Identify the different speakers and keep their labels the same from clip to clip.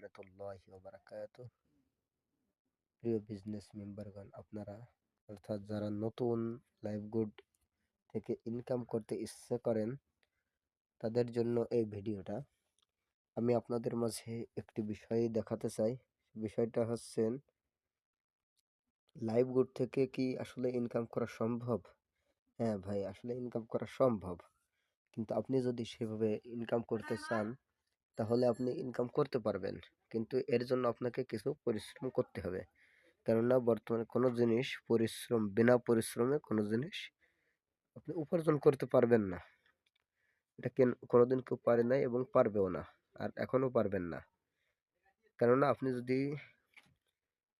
Speaker 1: রহমতুল্লাহি ওয়া বারাকাতুহু। প্রিয় বিজনেস মেম্বারগণ, আপনারা অর্থাৎ যারা নতুন লাইভগুড থেকে ইনকাম করতে ইচ্ছা করেন, তাদের জন্য এই ভিডিওটা। আমি আপনাদের মাঝে একটি বিষয় দেখাতে চাই। বিষয়টা হচ্ছে, লাইভগুড থেকে কি আসলে ইনকাম করা সম্ভব? হ্যাঁ ভাই, আসলে ইনকাম করা সম্ভব, কিন্তু আপনি যদি সেভাবে ইনকাম করতে চান তাহলে আপনি ইনকাম করতে পারবেন, কিন্তু এর জন্য আপনাকে কিছু পরিশ্রম করতে হবে। কেননা বর্তমানে কোনো জিনিস বিনা পরিশ্রমে কোনো জিনিস আপনি উপার্জন করতে পারবেন না। এটা কোনোদিন কেউ পারে নাই এবং পারবেও না, আর এখনো পারবেন না। কেননা আপনি যদি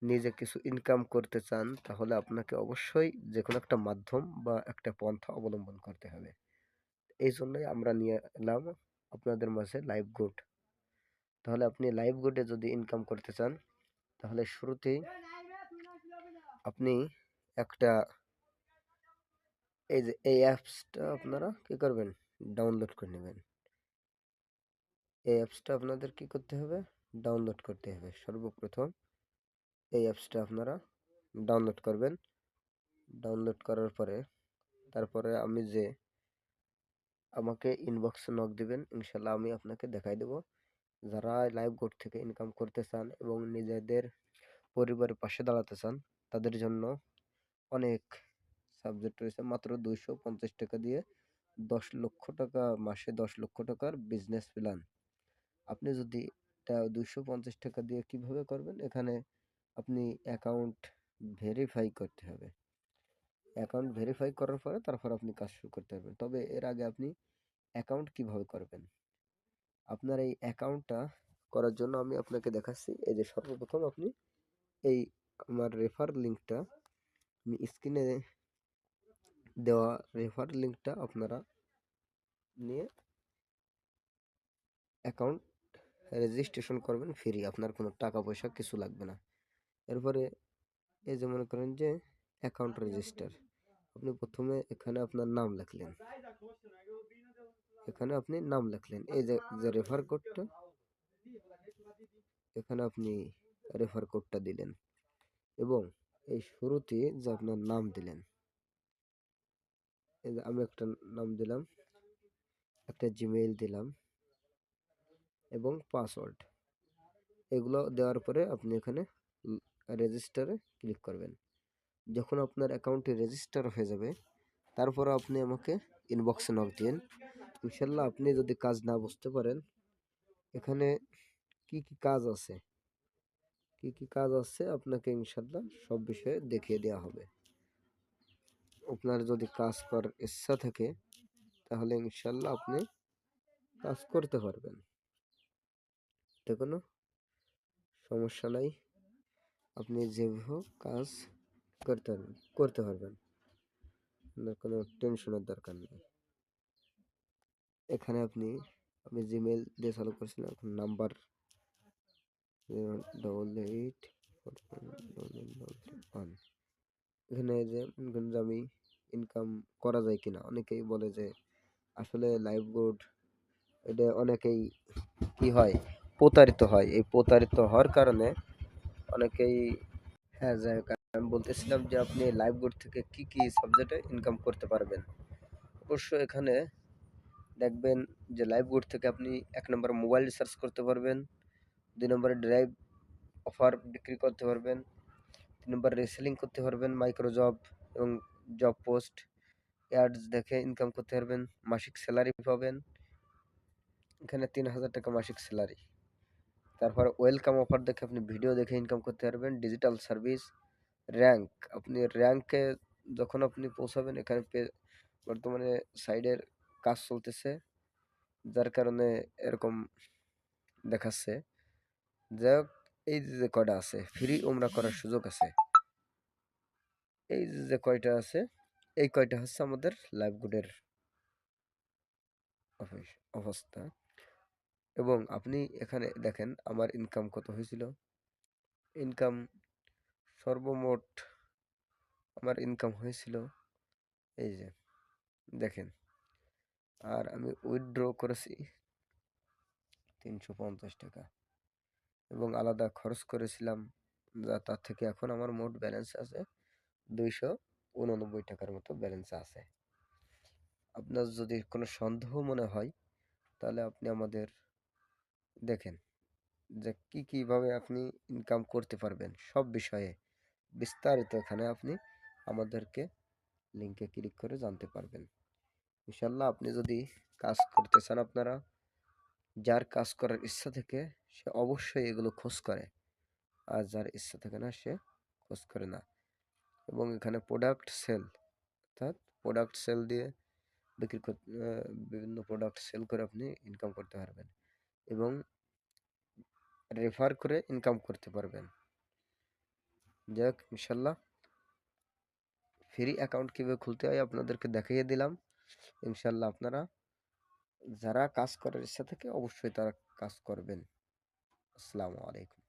Speaker 1: নিজে কিছু ইনকাম করতে চান তাহলে আপনাকে অবশ্যই যে কোনো একটা মাধ্যম বা একটা পন্থা অবলম্বন করতে হবে। এই জন্যই আমরা নিয়ে এলাম আপনাদের মাঝে লাইভ গুড। তাহলে আপনি লাইভ গুডে যদি ইনকাম করতে চান তাহলে শুরুতেই আপনি একটা এই অ্যাপসটা আপনারা কি করবেন, ডাউনলোড করে নেবেন। এই অ্যাপসটা আপনাদের কি করতে হবে, ডাউনলোড করতে হবে। সর্বপ্রথম এই অ্যাপসটা আপনারা ডাউনলোড করবেন। ডাউনলোড করার পরে তারপরে আমাকে ইনবক্সে নক দিবেন, ইনশাল্লাহ আমি আপনাকে দেখাই দেব। যারা লাইভ গোড থেকে ইনকাম করতে চান এবং নিজেদের পরিবারের পাশে দাঁড়াতে চান, তাদের জন্য অনেক সাবজেক্ট রয়েছে। মাত্র 250 টাকা দিয়ে 10 লক্ষ টাকা, মাসে 10 লক্ষ টাকার বিজনেস প্ল্যান। আপনি যদি 250 টাকা দিয়ে কিভাবে করবেন, এখানে আপনি অ্যাকাউন্ট ভেরিফাই করতে হবে। অ্যাকাউন্ট ভেরিফাই করার পরে তারপর আপনি কাজ শুরু করতে পারবেন। তবে এর আগে আপনি অ্যাকাউন্ট কিভাবে করবেন, আপনার এই অ্যাকাউন্টটা করার জন্য আমি আপনাকে দেখাচ্ছি। এই যে সর্বপ্রথম আপনি এই আমার রেফার লিঙ্কটা, আমি স্ক্রিনে দেওয়া রেফার লিঙ্কটা আপনারা নিয়ে অ্যাকাউন্ট রেজিস্ট্রেশন করবেন ফ্রি, আপনার কোনো টাকা পয়সা কিছু লাগবে না। এরপরে এই যে মনে করেন যে অ্যাকাউন্ট রেজিস্টার, আপনি প্রথমে এখানে আপনার নাম লিখলেন, এখানে আপনি নাম লিখলেন, এই যে যে রেফার কোডটা, এখানে আপনি রেফার কোডটা দিলেন এবং এই শুরুতে যে আপনার নাম দিলেন, এই যে আমি একটা নাম দিলাম, একটা জিমেইল দিলাম এবং পাসওয়ার্ড, এগুলো দেওয়ার পরে আপনি এখানে রেজিস্টারে ক্লিক করবেন। যখন আপনার অ্যাকাউন্টে রেজিস্টার হয়ে যাবে তারপর আপনি আমাকে ইনবক্সে নক দিন। ইনশাল্লাহ আপনি যদি কাজ না বুঝতে পারেন, এখানে কি কি কাজ আছে, আপনাকে ইনশাল্লাহ সব বিষয়ে দেখিয়ে দেওয়া হবে। আপনার যদি কাজ করার ইচ্ছা থাকে তাহলে ইনশাল্লাহ আপনি কাজ করতে পারবেন, এতে কোনো সমস্যা নাই। আপনি যেভাবে কাজ করতে পারবেন, আপনার কোনো টেনশনের দরকার নেই। এখানে আমি জিমেল দিয়ে চালু করছিলাম, এখন নাম্বার 8841। এখানে আমি ইনকাম করা যায় কিনা, অনেকেই বলে যে আসলে লাইভ গুড এটা অনেকেই কি হয়, প্রতারিত হয়। এই প্রতারিত হওয়ার কারণে অনেকেই, হ্যাঁ যাই হোক, আমি বলতেছিলাম যে আপনি লাইভ গুড থেকে কি কি সাবজেক্টে ইনকাম করতে পারবেন। অবশ্য এখানে দেখবেন যে লাইভ গুড থেকে আপনি 1 নম্বর মোবাইল রিচার্জ করতে পারবেন, 2 নম্বরে ড্রাইভ অফার বিক্রি করতে পারবেন, 3 নম্বর রেসেলিং করতে পারবেন, মাইক্রো জব এবং জব পোস্ট অ্যাডস দেখে ইনকাম করতে পারবেন, মাসিক স্যালারি পাবেন, এখানে 3000 টাকা মাসিক স্যালারি। তারপর ওয়েলকাম অফার দেখে আপনি ভিডিও দেখে ইনকাম করতে পারবেন, ডিজিটাল সার্ভিস, র্যাঙ্ক, আপনি র্যাঙ্কে যখন আপনি পৌঁছাবেন, এখানে বর্তমানে সাইডের কাজ চলতেছে যার কারণে এরকম দেখাচ্ছে। যাই হোক, এই যে কয়টা আছে ফ্রি উমরা করার সুযোগ আছে, এই যে কয়টা আছে, এই কয়টা হচ্ছে আমাদের লাইভগুডের অবস্থা। এবং আপনি এখানে দেখেন আমার ইনকাম কত হয়েছিল। ইনকাম সর্বমোট আমার ইনকাম হয়েছিল, এই যে দেখেন, আর আমি উইথড্র করেছি 350 টাকা। এবং আলাদা খরচ করেছিলাম, তার থেকে এখন আমার মোট ব্যালেন্স আছে 289 টাকার মতো ব্যালেন্স আছে। আপনার যদি কোনো সন্দেহ মনে হয় তাহলে আপনি আমাদের দেখেন যে কিভাবে আপনি ইনকাম করতে পারবেন সব বিষয়ে বিস্তারিত এখানে আপনি আমাদেরকে লিঙ্কে ক্লিক করে জানতে পারবেন। ইনশাল্লাহ আপনি যদি কাজ করতে চান, আপনারা যার কাজ করার ইচ্ছা থেকে সে অবশ্যই এগুলো খোঁজ করে, আর যার ইচ্ছা থাকে না সে খোঁজ করে না। এবং এখানে প্রোডাক্ট সেল, অর্থাৎ প্রোডাক্ট সেল দিয়ে বিক্রি করতে, বিভিন্ন প্রোডাক্ট সেল করে আপনি ইনকাম করতে পারবেন এবং রেফার করে ইনকাম করতে পারবেন। যাই হোক, ইনশাল্লাহ ফ্রি অ্যাকাউন্ট কীভাবে খুলতে হয় আপনাদেরকে দেখিয়ে দিলাম। ইনশাল্লাহ আপনারা যারা কাজ করার ইচ্ছা থাকে অবশ্যই তারা কাজ করবেন। আসসালামু আলাইকুম।